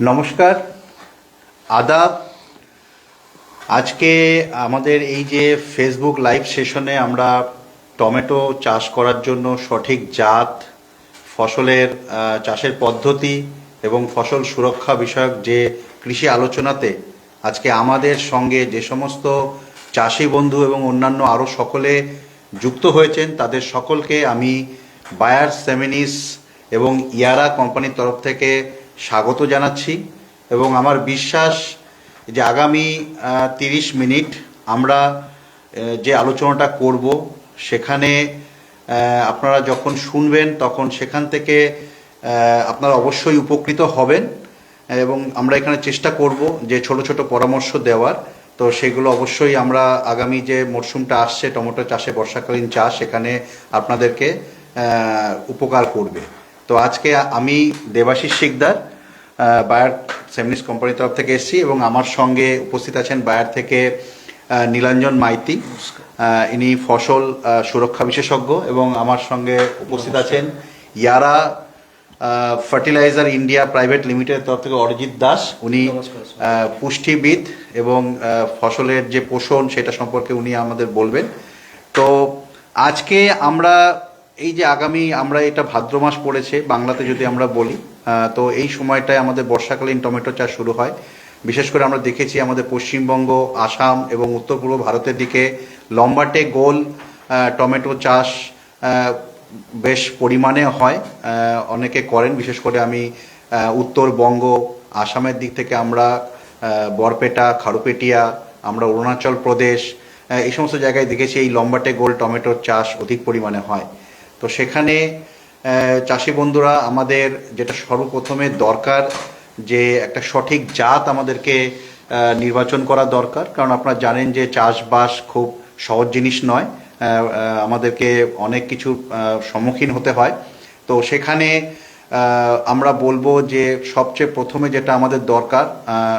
নমস্কার, আদাব। আজকে আমাদের এই যে ফেসবুক লাইভ সেশনে আমরা টমেটো চাষ করার জন্য সঠিক জাত, ফসলের চাষের পদ্ধতি এবং ফসল সুরক্ষা বিষয়ক যে কৃষি আলোচনাতে আজকে আমাদের সঙ্গে যে সমস্ত চাষি বন্ধু এবং অন্যান্য আরও সকলে যুক্ত হয়েছেন তাদের সকলকে আমি বায়ার সেমিনিস এবং ইয়ারা কোম্পানির তরফ থেকে স্বাগত জানাচ্ছি। এবং আমার বিশ্বাস যে আগামী 30 মিনিট আমরা যে আলোচনাটা করব সেখানে আপনারা যখন শুনবেন তখন সেখান থেকে আপনারা অবশ্যই উপকৃত হবেন। এবং আমরা এখানে চেষ্টা করব যে ছোট ছোট পরামর্শ দেওয়ার, তো সেগুলো অবশ্যই আমরা আগামী যে মরশুমটা আসছে টমেটো চাষে, বর্ষাকালীন চাষ, সেখানে আপনাদেরকে উপকার করবে। তো আজকে আমি দেবাশিস শিকদার বায়ার সেমিনিস কোম্পানির তরফ থেকে এসেছি এবং আমার সঙ্গে উপস্থিত আছেন বায়ার থেকে নীলাঞ্জন মাইতি, ইনি ফসল সুরক্ষা বিশেষজ্ঞ, এবং আমার সঙ্গে উপস্থিত আছেন ইয়ারা ফার্টিলাইজার ইন্ডিয়া প্রাইভেট লিমিটেডের তরফ থেকে অরিজিৎ দাস, উনি পুষ্টিবিদ এবং ফসলের যে পোষণ সেটা সম্পর্কে উনি আমাদের বলবেন। তো আজকে আমরা এই যে আমরা এটা ভাদ্র মাস পড়েছে বাংলাতে যদি আমরা বলি, তো এই সময়টায় আমাদের বর্ষাকালীন টমেটো চাষ শুরু হয়। বিশেষ করে আমরা দেখেছি আমাদের পশ্চিমবঙ্গ, আসাম এবং উত্তর পূর্ব ভারতের দিকে লম্বাটে গোল টমেটো চাষ বেশ পরিমাণে হয়, অনেকে করেন। বিশেষ করে আমি উত্তরবঙ্গ, আসামের দিক থেকে আমরা বরপেটা, খারুপেটিয়া, আমরা অরুণাচল প্রদেশ, এই সমস্ত জায়গায় দেখেছি এই লম্বাটে গোল টমেটোর চাষ অধিক পরিমাণে হয়। তো সেখানে চাষি বন্ধুরা আমাদের যেটা সর্বপ্রথমে দরকার, যে একটা সঠিক জাত আমাদেরকে নির্বাচন করা দরকার। কারণ আপনারা জানেন যে চাষবাস খুব সহজ জিনিস নয়, আমাদেরকে অনেক কিছু সম্মুখীন হতে হয়। তো সেখানে আমরা বলবো যে সবচেয়ে প্রথমে যেটা আমাদের দরকার,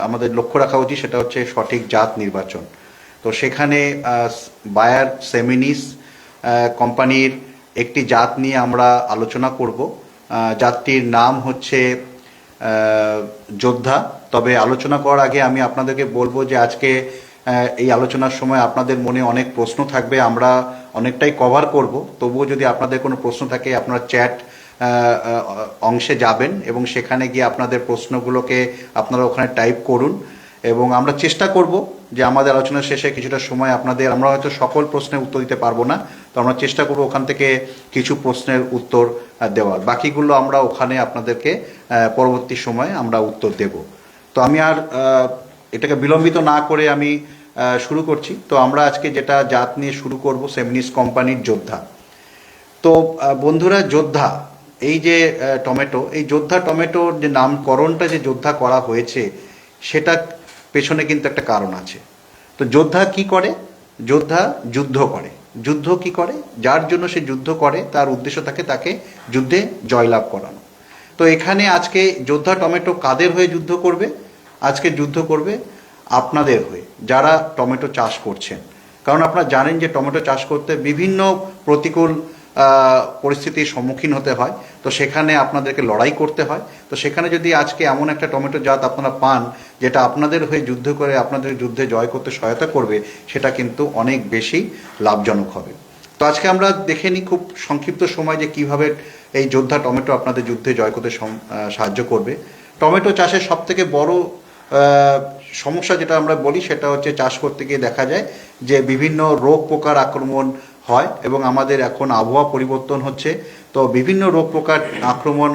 আমাদের লক্ষ্য রাখা উচিত, সেটা হচ্ছে সঠিক জাত নির্বাচন। তো সেখানে বায়ার সেমিনিস কোম্পানির একটি জাত নিয়ে আমরা আলোচনা করব। জাতটির নাম হচ্ছে যোদ্ধা। তবে আলোচনা করার আগে আমি আপনাদেরকে বলবো যে আজকে এই আলোচনার সময় আপনাদের মনে অনেক প্রশ্ন থাকবে, আমরা অনেকটাই কভার করব। তবুও যদি আপনাদের কোনো প্রশ্ন থাকে আপনারা চ্যাট অংশে যাবেন এবং সেখানে গিয়ে আপনাদের প্রশ্নগুলোকে আপনারা ওখানে টাইপ করুন। এবং আমরা চেষ্টা করব যে আমাদের আলোচনার শেষে কিছুটা সময় আমরা হয়তো সকল প্রশ্নের উত্তর দিতে পারবো না, তো আমরা চেষ্টা করব ওখান থেকে কিছু প্রশ্নের উত্তর দেওয়ার, বাকিগুলো আমরা ওখানে আপনাদেরকে পরবর্তী সময়ে আমরা উত্তর দেব। তো আমি আর এটাকে বিলম্বিত না করে আমি শুরু করছি। তো আমরা আজকে যেটা জাত নিয়ে শুরু করব, সেমিনিস কোম্পানির যোদ্ধা। তো বন্ধুরা, যোদ্ধা এই যে টমেটো, এই যোদ্ধা টমেটোর যে নামকরণটা যে যোদ্ধা করা হয়েছে সেটা পেছনে কিন্তু একটা কারণ আছে। তো যোদ্ধা কি করে? যোদ্ধা যুদ্ধ করে। যুদ্ধ কি করে? যার জন্য সে যুদ্ধ করে তার উদ্দেশ্য থাকে তাকে যুদ্ধে জয়লাভ করানো। তো এখানে আজকে যোদ্ধা টমেটো কাদের হয়ে যুদ্ধ করবে? আজকে যুদ্ধ করবে আপনাদের হয়ে, যারা টমেটো চাষ করছেন। কারণ আপনারা জানেন যে টমেটো চাষ করতে বিভিন্ন প্রতিকূল পরিস্থিতির সম্মুখীন হতে হয়, তো সেখানে আপনাদেরকে লড়াই করতে হয়। তো সেখানে যদি আজকে এমন একটা টমেটো জাত আপনারা পান যেটা আপনাদের হয়ে যুদ্ধ করে আপনাদের যুদ্ধে জয় করতে সহায়তা করবে, সেটা কিন্তু অনেক বেশি লাভজনক হবে। তো আজকে আমরা দেখে নিই খুব সংক্ষিপ্ত সময় যে কিভাবে এই যোদ্ধা টমেটো আপনাদের যুদ্ধে জয় করতে সাহায্য করবে। টমেটো চাষের সবথেকে বড় সমস্যা যেটা আমরা বলি সেটা হচ্ছে চাষ করতে গিয়ে দেখা যায় যে বিভিন্ন রোগ পোকার আক্রমণ হয়, এবং আমাদের এখন আবহাওয়া পরিবর্তন হচ্ছে, তো বিভিন্ন রোগ পোকার আক্রমণ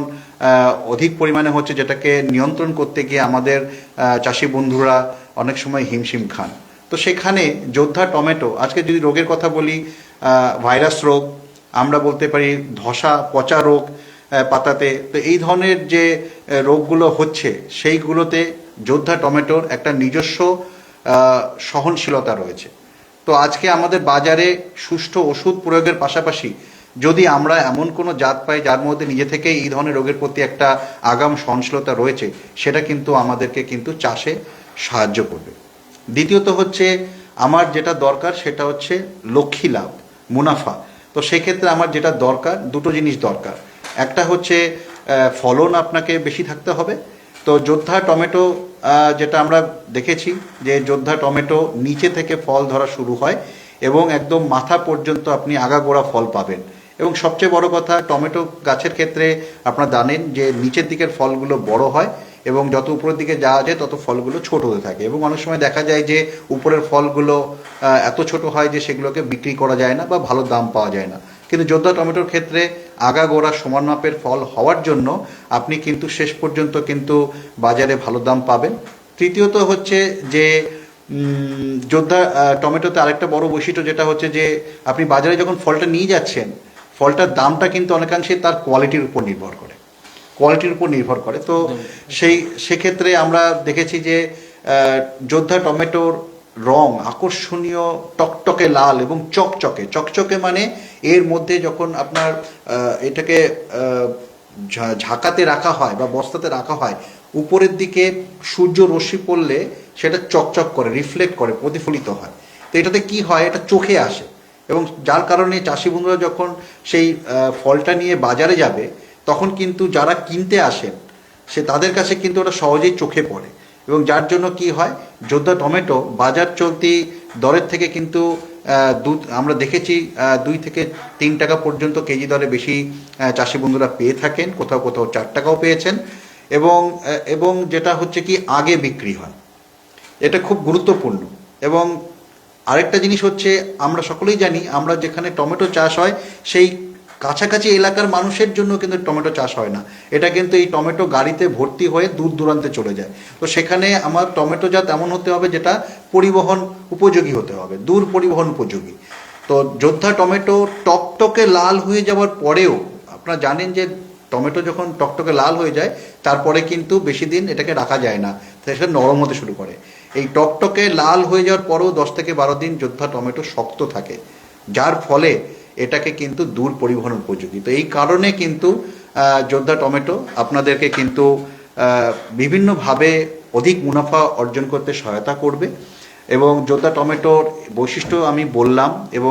অধিক পরিমাণে হচ্ছে, যেটাকে নিয়ন্ত্রণ করতে গিয়ে আমাদের চাষি বন্ধুরা অনেক সময় হিমশিম খান। তো সেখানে যোদ্ধা টমেটো, আজকে যদি রোগের কথা বলি, ভাইরাস রোগ, আমরা বলতে পারি ধসা পচা রোগ পাতাতে, তো এই ধরনের যে রোগগুলো হচ্ছে সেইগুলোতে যোদ্ধা টমেটোর একটা নিজস্ব সহনশীলতা রয়েছে। তো আজকে আমাদের বাজারে সুষ্ঠু ওষুধ প্রয়োগের পাশাপাশি যদি আমরা এমন কোনো জাত পাই যার মধ্যে নিজে থেকে এই ধরনের রোগের প্রতি একটা আগাম সহনশীলতা রয়েছে, সেটা কিন্তু আমাদেরকে কিন্তু চাষে সাহায্য করবে। দ্বিতীয়ত হচ্ছে আমার যেটা দরকার সেটা হচ্ছে লক্ষ্মী লাভ, মুনাফা। তো সেক্ষেত্রে আমার যেটা দরকার, দুটো জিনিস দরকার। একটা হচ্ছে ফলন আপনাকে বেশি থাকতে হবে, তো যোদ্ধা টমেটো যেটা আমরা দেখেছি যে যোদ্ধা টমেটো নিচে থেকে ফল ধরা শুরু হয় এবং একদম মাথা পর্যন্ত আপনি আগাগোড়া ফল পাবেন। এবং সবচেয়ে বড় কথা, টমেটো গাছের ক্ষেত্রে আপনারা জানেন যে নিচের দিকের ফলগুলো বড় হয় এবং যত উপরের দিকে যাওয়া যায় তত ফলগুলো ছোট হতে থাকে। এবং অনেক সময় দেখা যায় যে উপরের ফলগুলো এত ছোট হয় যে সেগুলোকে বিক্রি করা যায় না বা ভালো দাম পাওয়া যায় না। কিন্তু যোদ্ধা টমেটোর ক্ষেত্রে আগাগোড়া সমান মাপের ফল হওয়ার জন্য আপনি কিন্তু শেষ পর্যন্ত কিন্তু বাজারে ভালো দাম পাবেন। তৃতীয়ত হচ্ছে যে যোদ্ধা টমেটোতে আরেকটা বড় বৈশিষ্ট্য যেটা হচ্ছে যে আপনি বাজারে যখন ফলটা নিয়ে যাচ্ছেন, ফলটার দামটা কিন্তু অনেকাংশে তার কোয়ালিটির উপর নির্ভর করে, তো সেক্ষেত্রে আমরা দেখেছি যে যোদ্ধা টমেটোর রং আকর্ষণীয়, টকটকে লাল এবং চকচকে। চকচকে মানে এর মধ্যে যখন আপনার এটাকে ঝাঁকাতে রাখা হয় বা বস্তাতে রাখা হয়, উপরের দিকে সূর্য রশ্মি পড়লে সেটা চকচক করে, রিফ্লেক্ট করে, প্রতিফলিত হয়। তো এটাতে কি হয়, এটা চোখে আসে এবং যার কারণে চাষি বন্ধুরা যখন সেই ফলটা নিয়ে বাজারে যাবে তখন কিন্তু যারা কিনতে আসেন তাদের কাছে কিন্তু ওটা সহজেই চোখে পড়ে। এবং যার জন্য কি হয়, যোদ্ধা টমেটো বাজার চলতি দরের থেকে কিন্তু আমরা দেখেছি 2 থেকে 3 টাকা পর্যন্ত কেজি দরে বেশি চাষি বন্ধুরা পেয়ে থাকেন, কোথাও কোথাও 4 টাকাও পেয়েছেন। এবং যেটা হচ্ছে কি আগে বিক্রি হয়, এটা খুব গুরুত্বপূর্ণ। এবং আরেকটা জিনিস হচ্ছে, আমরা সকলেই জানি আমরা যেখানে টমেটো চাষ হয় সেই কাছাকাছি এলাকার মানুষের জন্য কিন্তু টমেটো চাষ হয় না, এটা কিন্তু এই টমেটো গাড়িতে ভর্তি হয়ে দূর দূরান্তে চলে যায়। তো সেখানে আমার টমেটো জাত এমন হতে হবে যেটা পরিবহন উপযোগী হতে হবে, দূর পরিবহন উপযোগী। তো যোদ্ধা টমেটো টকটকে লাল হয়ে যাওয়ার পরেও আপনারা জানেন যে টমেটো যখন টকটকে লাল হয়ে যায় তারপরে কিন্তু বেশি দিন এটাকে রাখা যায় না, সেটা নরম হতে শুরু করে। এই টকটকে লাল হয়ে যাওয়ার পরেও 10 থেকে 12 দিন যোদ্ধা টমেটো শক্ত থাকে, যার ফলে এটাকে কিন্তু দূর পরিবহন উপযোগী। তো এই কারণে কিন্তু যোদ্ধা টমেটো আপনাদেরকে কিন্তু বিভিন্নভাবে অধিক মুনাফা অর্জন করতে সহায়তা করবে। এবং যোদ্ধা টমেটোর বৈশিষ্ট্য আমি বললাম এবং